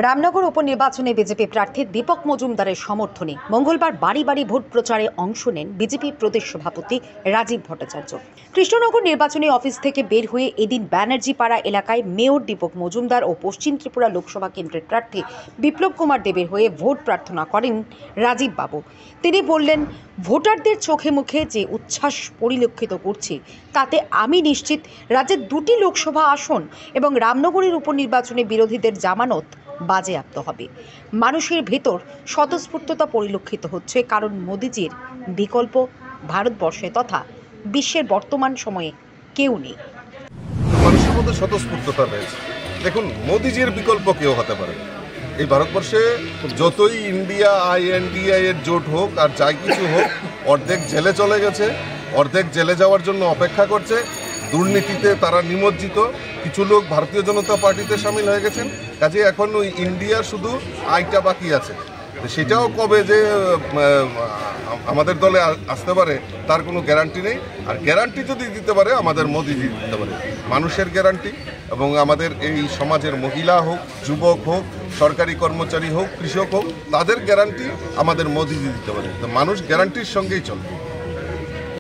রামনগর উপনির্বাচনে বিজেপি প্রার্থী দীপক মজুমদারের সমর্থনে মঙ্গলবার বাড়ি বাড়ি ভোট প্রচারে অংশ নেন বিজেপি প্রদেশ সভাপতি রাজীব ভট্টাচার্য। কৃষ্ণনগর নির্বাচনী অফিস থেকে বের হয়ে এদিন ব্যানার্জিপাড়া এলাকায় মেয়র দীপক মজুমদার ও পশ্চিম ত্রিপুরা লোকসভা কেন্দ্রের প্রার্থী বিপ্লব কুমার দেবের হয়ে ভোট প্রার্থনা করেন রাজীব বাবু। তিনি বললেন, ভোটারদের চোখে মুখে যে উচ্ছ্বাস পরিলক্ষিত করছি তাতে আমি নিশ্চিত রাজ্যের দুটি লোকসভা আসন এবং রামনগরের উপনির্বাচনে বিরোধীদের জামানত বাজেয়াপ্ত হবে। মানুষের ভেতর স্বতঃস্ফূর্ততা পরিলক্ষিত হচ্ছে, কারণ মোদিজির বিকল্প ভারতবর্ষে তথা বিশ্বের বর্তমান সময়ে কেউ নেই। মানুষের মধ্যে স্বতঃস্ফূর্ততা রয়েছে। দেখুন, মোদিজির বিকল্প কেউ হতে পারে। এই ভারতবর্ষে যতই ইন্ডিয়া INDI এর জোট হোক আর যাই কিছু হোক, অর্ধেক জেলে চলে গেছে, অর্ধেক জেলে যাওয়ার জন্য অপেক্ষা করছে। দুর্নীতিতে তারা নিমজ্জিত। কিছু লোক ভারতীয় জনতা পার্টিতে সামিল হয়ে গেছেন। কাজে এখন ওই ইন্ডিয়ার শুধু আইটা বাকি আছে। সেটাও কবে যে আমাদের দলে আসতে পারে তার কোনো গ্যারান্টি নেই। আর গ্যারান্টি যদি দিতে পারে আমাদের মোদিজি দিতে পারে, মানুষের গ্যারান্টি। এবং আমাদের এই সমাজের মহিলা হোক, যুবক হোক, সরকারি কর্মচারী হোক, কৃষক হোক, তাদের গ্যারান্টি আমাদের মোদিজি দিতে পারে। তো মানুষ গ্যারান্টির সঙ্গেই চলবে।